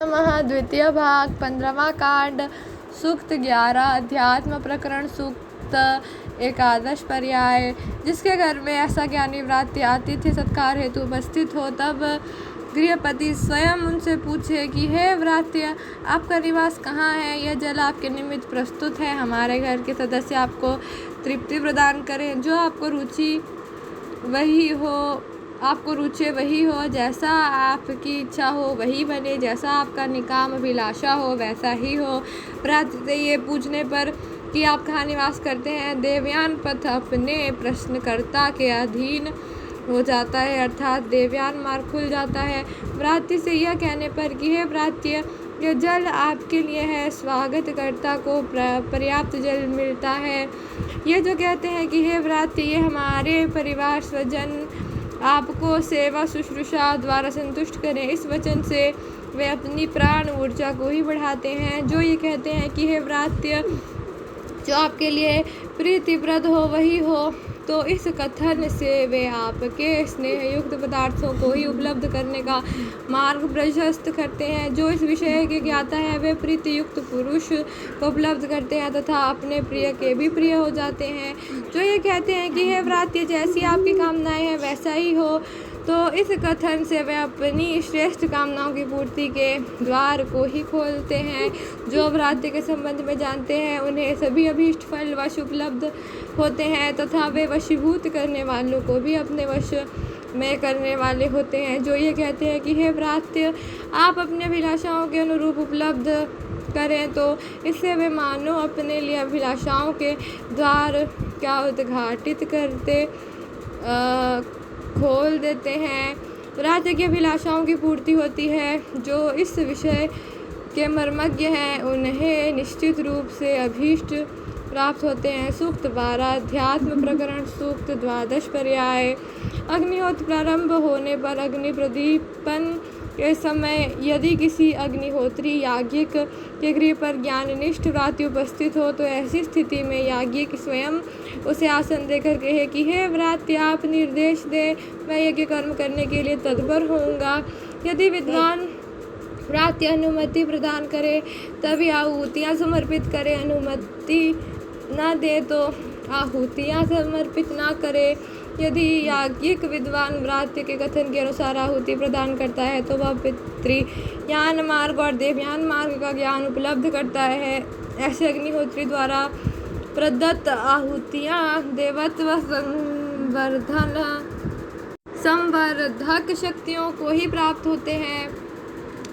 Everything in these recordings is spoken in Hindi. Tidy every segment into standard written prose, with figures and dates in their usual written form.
नमः। द्वितीय भाग 15वां कांड सूक्त 11 अध्यात्म प्रकरण सूक्त एकादश पर्याय। जिसके घर में ऐसा ज्ञानी व्रात्य आतिथ्य सत्कार हेतु उपस्थित हो, तब गृहपति स्वयं उनसे पूछे कि हे व्रात्य, आपका निवास कहाँ है? यह जल आपके निमित्त प्रस्तुत है। हमारे घर के सदस्य आपको तृप्ति प्रदान करें। जो आपको रुचि वही हो, जैसा आपकी इच्छा हो वही बने, जैसा आपका निकाम अभिलाषा हो वैसा ही हो। व्रात्य से ये पूछने पर कि आप कहाँ निवास करते हैं, देवयान पथ अपने प्रश्नकर्ता के अधीन हो जाता है, अर्थात देवयान मार्ग खुल जाता है। व्रात्य से यह कहने पर कि हे व्रात्य, यह जल आपके लिए है, स्वागतकर्ता को पर्याप्त जल मिलता है। ये जो कहते हैं कि हे व्रात्य, ये हमारे परिवार स्वजन आपको सेवा शुश्रूषा द्वारा संतुष्ट करें, इस वचन से वे अपनी प्राण ऊर्जा को ही बढ़ाते हैं। जो ये कहते हैं कि हे व्रात्य, जो आपके लिए प्रीतिप्रद हो वही हो, तो इस कथन से वे आपके स्नेहयुक्त पदार्थों को ही उपलब्ध करने का मार्ग प्रशस्त करते हैं। जो इस विषय के ज्ञाता है वे प्रीतियुक्त पुरुष को उपलब्ध करते हैं तथा अपने प्रिय के भी प्रिय हो जाते हैं। जो ये कहते हैं कि हे व्रात्य, जैसी आपकी कामनाएं हैं वैसा ही हो, तो इस कथन से वे अपनी श्रेष्ठ कामनाओं की पूर्ति के द्वार को ही खोलते हैं। जो व्रात्य के संबंध में जानते हैं उन्हें सभी अभीष्ट फल वश उपलब्ध होते हैं तथा वे वशीभूत करने वालों को भी अपने वश में करने वाले होते हैं। जो ये कहते हैं कि हे व्रात्य, आप अपने अभिलाषाओं के अनुरूप उपलब्ध करें, तो इससे वे मानो अपने लिए अभिलाषाओं के द्वार क्या उद्घाटित करते खोल देते हैं। व्रात्य की अभिलाषाओं की पूर्ति होती है। जो इस विषय के मर्मज्ञ हैं उन्हें निश्चित रूप से अभीष्ट प्राप्त होते हैं। सूक्त 12 अध्यात्म प्रकरण सूक्त द्वादश पर्याय। अग्निहोत्र प्रारंभ होने पर अग्नि प्रदीपन के समय यदि किसी अग्निहोत्री याज्ञिक के गृह पर ज्ञाननिष्ठ व्रात्य उपस्थित हो, तो ऐसी स्थिति में याज्ञिक स्वयं उसे आसन देकर कहे कि हे व्रात्य, आप निर्देश दें, मैं यज्ञ कर्म करने के लिए तत्पर होऊंगा। यदि विद्वान व्रात्य अनुमति प्रदान करे तभी आहुतियाँ समर्पित करे, अनुमति न दे तो आहुतियाँ समर्पित न करे। यदि याज्ञिक विद्वान व्रात्य के कथन के अनुसार आहुति प्रदान करता है, तो वह पितृयान मार्ग और देवयान मार्ग का ज्ञान उपलब्ध करता है। ऐसे अग्निहोत्री द्वारा प्रदत्त आहुतियाँ देवत्व संवर्धक शक्तियों को ही प्राप्त होते हैं।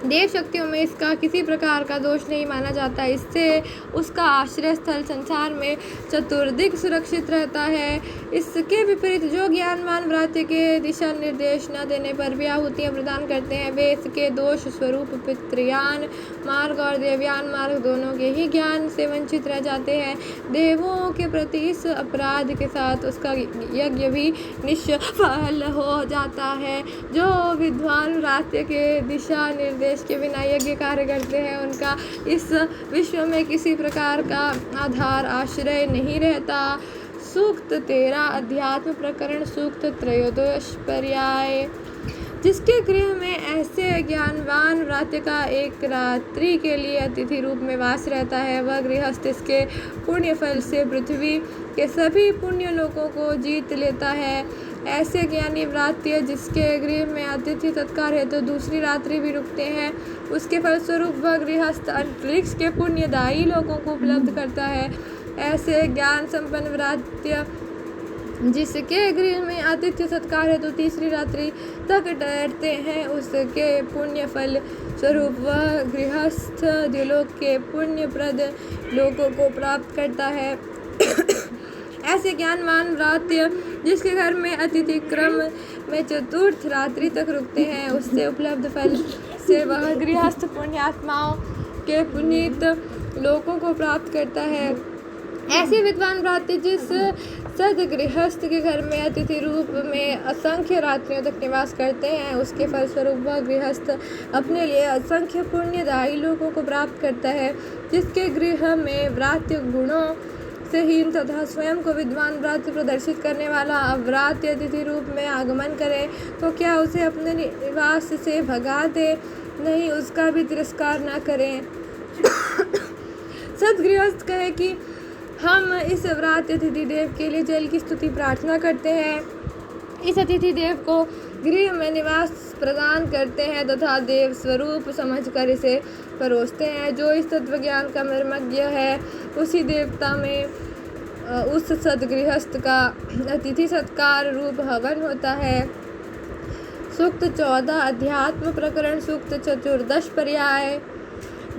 देव शक्तियों में इसका किसी प्रकार का दोष नहीं माना जाता। इससे उसका आश्रय स्थल संसार में चतुर्दिक सुरक्षित रहता है। इसके विपरीत जो ज्ञानवान व्रात्य के दिशा निर्देश न देने पर भी आहुतियाँ प्रदान करते हैं, वे इसके दोष स्वरूप पितृयान मार्ग और देवयान मार्ग दोनों के ही ज्ञान से वंचित रह जाते हैं। देवों के प्रति इस अपराध के साथ उसका यज्ञ भी निष्फल हो जाता है। जो विद्वान व्रात्य के दिशा निर्देश के बिना यज्ञ कार्य करते हैं, उनका इस विश्व में किसी प्रकार का आधार आश्रय नहीं रहता। सूक्त 13 अध्यात्म प्रकरण सूक्त त्रयोदश पर्याय। जिसके गृह में ऐसे ज्ञानवान व्रात्य का एक रात्रि के लिए अतिथि रूप में वास रहता है, वह गृहस्थ इसके पुण्य फल से पृथ्वी के सभी पुण्य लोकों को जीत लेता है। ऐसे ज्ञानी व्रात्य जिसके गृह में अतिथि सत्कार है तो दूसरी रात्रि भी रुकते हैं, उसके फलस्वरूप वह गृहस्थ अंतरिक्ष के पुण्यदायी लोगों को उपलब्ध करता है। ऐसे ज्ञान संपन्न व्रात्य जिसके गृह में आतिथ्य सत्कार है तो तीसरी रात्रि तक ठहरते हैं, उसके पुण्य फल स्वरूप वह गृहस्थ द्युलोक के पुण्यप्रद लोगों को प्राप्त करता है। ऐसे ज्ञानवान व्रात्य जिसके घर में अतिथि क्रम में चतुर्थ रात्रि तक रुकते हैं, उससे उपलब्ध फल से वह गृहस्थ पुण्यात्माओं के पुनीत लोगों को प्राप्त करता है। ऐसे विद्वान व्रात्य जिस सदगृहस्थ के घर में अतिथि रूप में असंख्य रात्रियों तक निवास करते हैं, उसके फलस्वरूप वह गृहस्थ अपने लिए असंख्य पुण्यदायी लोगों को प्राप्त करता है। जिसके गृह में व्रात्य गुणों से हीन तथा स्वयं को विद्वान व्रात्य प्रदर्शित करने वाला अव्रात्य अतिथि रूप में आगमन करे, तो क्या उसे अपने निवास से भगा दे? नहीं उसका भी तिरस्कार न करें। सतगृहस्थ कहे कि हम इस व्रत अतिथि देव के लिए जल की स्तुति प्रार्थना करते हैं। इस अतिथि देव को गृह में निवास प्रदान करते हैं तथा देव स्वरूप समझकर इसे परोसते हैं। जो इस तत्व ज्ञान का मर्मज्ञ है उसी देवता में उस सदगृहस्थ का अतिथि सत्कार रूप हवन होता है। सूक्त 14 अध्यात्म प्रकरण सूक्त 14 पर्याय।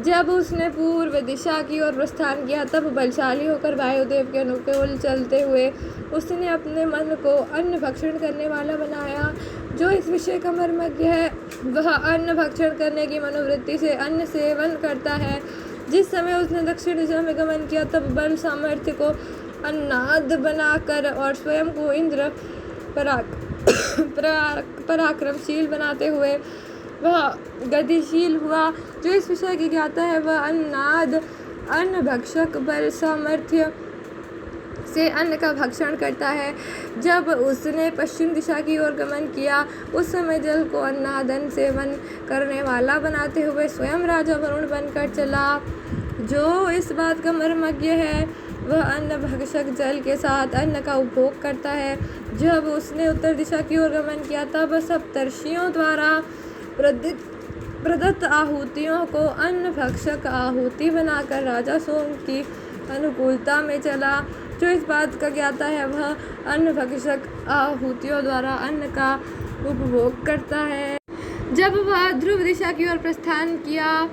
जब उसने पूर्व दिशा की ओर प्रस्थान किया तब बलशाली होकर वायुदेव के अनुकूल चलते हुए उसने अपने मन को अन्न भक्षण करने वाला बनाया। जो इस विषय का मर्मज्ञ है वह अन्न भक्षण करने की मनोवृत्ति से अन्न सेवन करता है। जिस समय उसने दक्षिण दिशा में गमन किया तब बल सामर्थ्य को अन्नाद बनाकर और स्वयं को इंद्र पराक्रमशील बनाते हुए वह गतिशील हुआ। जो इस विषय की ज्ञाता है वह अन्नाद अन्न भक्षक बल सामर्थ्य से अन्न का भक्षण करता है। जब उसने पश्चिम दिशा की ओर गमन किया उस समय जल को अन्नादन सेवन करने वाला बनाते हुए स्वयं राजा वरुण बनकर चला। जो इस बात का मर्मज्ञ है वह अन्न भक्षक जल के साथ अन्न का उपभोग करता है। जब उसने उत्तर दिशा की ओर गमन किया तब सप्तर्षियों द्वारा प्रदत्त आहुतियों को अन्न भक्षक आहुति बनाकर राजा सोम की अनुकूलता में चला। जो इस बात का ज्ञाता है वह अन्न भक्षक आहुतियों द्वारा अन्न का उपभोग करता है। जब वह ध्रुव दिशा की ओर प्रस्थान किया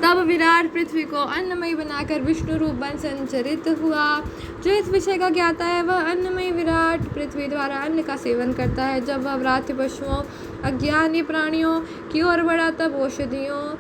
तब विराट पृथ्वी को अन्नमयी बनाकर विष्णु रूप बन संचरित हुआ। जो इस विषय का ज्ञाता है वह अन्नमयी विराट पृथ्वी द्वारा अन्न का सेवन करता है। जब वह व्रात्य पशुओं अज्ञानी प्राणियों की ओर बढ़ा तब औषधियों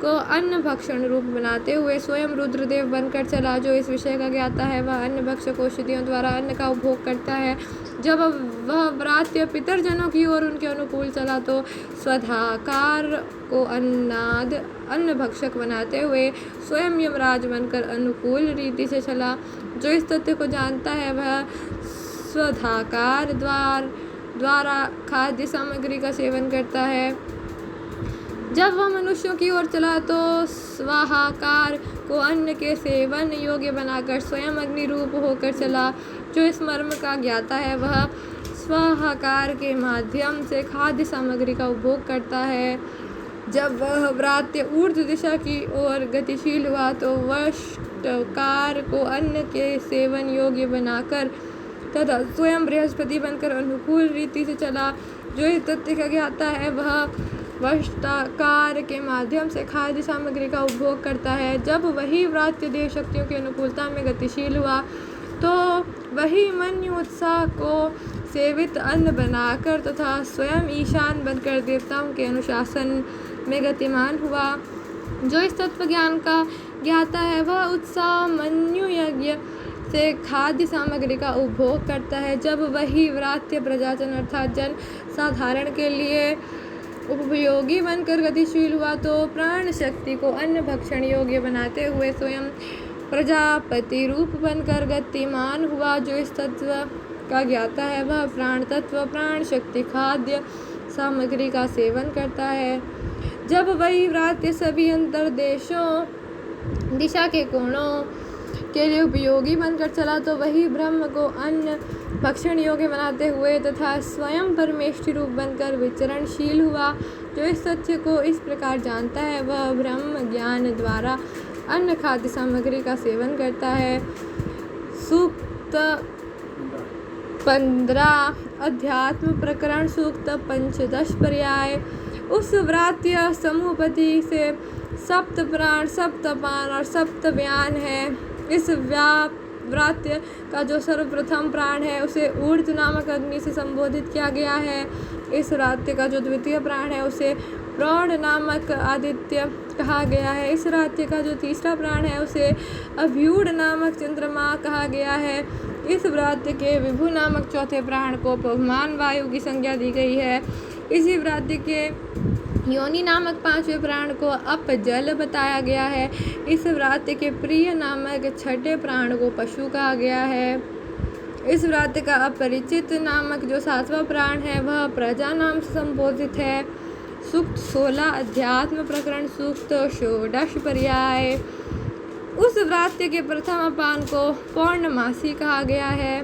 को अन्न भक्षण रूप बनाते हुए स्वयं रुद्रदेव बनकर चला। जो इस विषय का ज्ञाता है वह अन्न भक्षक औषधियों द्वारा अन्न का उपभोग करता है। जब वह व्रात्य पितरजनों की ओर उनके अनुकूल चला तो स्वधाकार को अन्नाद अन्न भक्षक बनाते हुए स्वयं यमराज बनकर अनुकूल रीति से चला। जो इस तथ्य को जानता है वह स्वधाकार द्वारा खाद्य सामग्री का सेवन करता है। जब वह मनुष्यों की ओर चला तो स्वाहाकार को अन्न के सेवन योग्य बनाकर स्वयं अग्नि रूप होकर चला। जो इस मर्म का ज्ञाता है वह स्वाहाकार के माध्यम से खाद्य सामग्री का उपभोग करता है। जब वह व्रात्य ऊर्ध्व दिशा की ओर गतिशील हुआ तो वष्टकार को अन्न के सेवन योग्य बनाकर तथा स्वयं बृहस्पति बनकर अनुकूल रीति से चला। जो इस तथ्य का ज्ञाता है वह वष्टाकार के माध्यम से खाद्य सामग्री का उपभोग करता है। जब वही व्रात्य देव शक्तियों की अनुकूलता में गतिशील हुआ तो वही मन्यु उत्साह को सेवित अन्न बनाकर तथा स्वयं ईशान बनकर देवताओं के अनुशासन में गतिमान हुआ। जो इस तत्व ज्ञान का ज्ञाता है वह उत्साह मन्यु यज्ञ से खाद्य सामग्री का उपभोग करता है। जब वही व्रात्य प्रजाजन अर्थात जन साधारण के लिए उपयोगी बनकर गतिशील हुआ तो प्राण शक्ति को अन्न भक्षण योग्य बनाते हुए स्वयं प्रजापति रूप बनकर गतिमान हुआ। जो इस तत्व का ज्ञाता है वह प्राण तत्व प्राण शक्ति खाद्य सामग्री का सेवन करता है। जब वही व्रात्य सभी अंतर्देशों दिशा के कोणों के लिए उपयोगी बनकर चला तो वही ब्रह्म को अन्न भक्षण योग्य बनाते हुए तथा स्वयं परमेष्ठि रूप बनकर विचरणशील हुआ। जो इस तथ्य को इस प्रकार जानता है वह ब्रह्म ज्ञान द्वारा अन्न खाद्य सामग्री का सेवन करता है। सूक्त 15 अध्यात्म प्रकरण सूक्त 15 पर्याय। उस व्रात्य समूहपति से सप्त प्राण सप्तपान और सप्तव्यान है। इस व्रात्य का जो सर्वप्रथम प्राण है उसे ऊर्ध नामक अग्नि से संबोधित किया गया है। इस व्रात्य का जो द्वितीय प्राण है उसे प्रौढ़ नामक आदित्य कहा गया है। इस व्रात्य का जो तीसरा प्राण है उसे अभ्यूढ़ नामक चंद्रमा कहा गया है। इस व्रात्य के विभु नामक चौथे प्राण को पवमान वायु की संज्ञा दी गई है। इसी व्रात्य के योनि नामक पांचवें प्राण को अपजल बताया गया है। इस व्रात्य के प्रिय नामक छठे प्राण को पशु कहा गया है। इस व्रात्य का अपरिचित नामक जो सातवां प्राण है वह प्रजा नाम से संबोधित है। सूक्त 16 अध्यात्म प्रकरण सूक्त षोडश पर्याय। उस व्रात्य के प्रथम अपान को पौर्णमासी कहा गया है।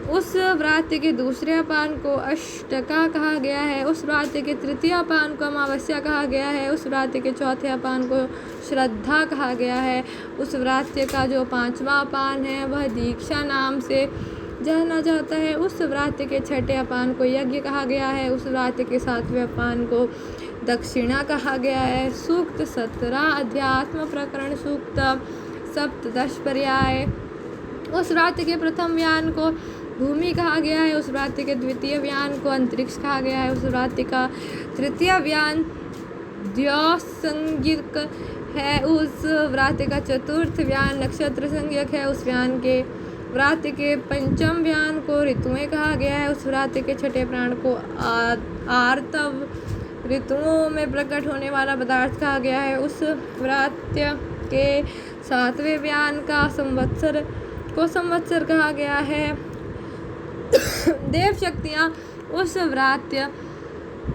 उस व्रात्य के दूसरे अपान को अष्टका कहा गया है। उस व्रात्य के तृतीय अपान को अमावस्या कहा गया है। उस व्रात्य के चौथे अपान को श्रद्धा कहा गया है। उस व्रात्य का जो पांचवा अपान है वह दीक्षा नाम से जाना जाता है। उस व्रात्य के छठे अपान को यज्ञ कहा गया है। उस व्रात्य के सातवें अपान को दक्षिणा कहा गया है। सूक्त 17 अध्यात्म प्रकरण सूक्त सप्तदश पर्याय। उस व्रात्य के प्रथम व्यान को भूमि कहा गया है। उस व्रात्य के द्वितीय व्यान को अंतरिक्ष कहा गया है। उस व्रात्य का तृतीय व्यान द्यौसंज्ञक है। उस व्रात्य का चतुर्थ व्यान नक्षत्र संज्ञक है। उस व्यान के व्रात्य के पंचम व्यान को ऋतुएं कहा गया है। उस व्रात्य के छठे प्राण को आर्तव ऋतुओं में प्रकट होने वाला पदार्थ कहा गया है। उस व्रात्य के सातवें व्यान का संवत्सर को संवत्सर कहा गया है। देव शक्तियाँ उस व्रात्य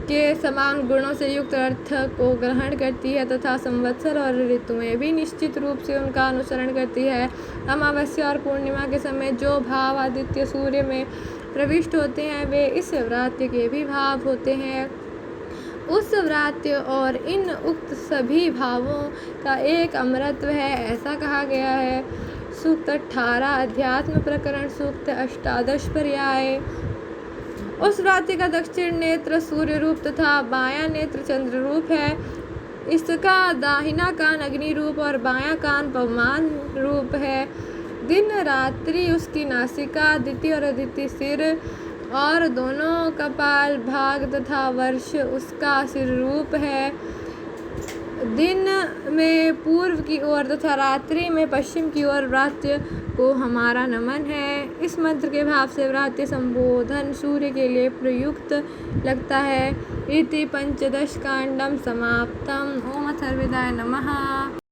के समान गुणों से युक्त अर्थ को ग्रहण करती है तथा संवत्सर और ऋतुएं भी निश्चित रूप से उनका अनुसरण करती है। अमावस्या और पूर्णिमा के समय जो भाव आदित्य सूर्य में प्रविष्ट होते हैं वे इस व्रात्य के भी भाव होते हैं। उस व्रात्य और इन उक्त सभी भावों का एक अमरत्व है ऐसा कहा गया है। सूक्त 18 अध्यात्म प्रकरण सूक्त अष्टादश पर्याय। उस व्रात्य का दक्षिण नेत्र सूर्य रूप तथा बायां नेत्र चंद्र रूप है। इसका दाहिना कान अग्नि रूप और बायां कान पवमान रूप है। दिन रात्रि उसकी नासिका अदिति और अदिति सिर और दोनों कपाल भाग तथा वर्ष उसका सिर रूप है। दिन में पूर्व की ओर तथा रात्रि में पश्चिम की ओर व्रात्य को हमारा नमन है। इस मंत्र के भाव से व्रात्य संबोधन सूर्य के लिए प्रयुक्त लगता है। इति पंचदश कांडम समाप्तम। ओम अथर्ववेदाय नमः।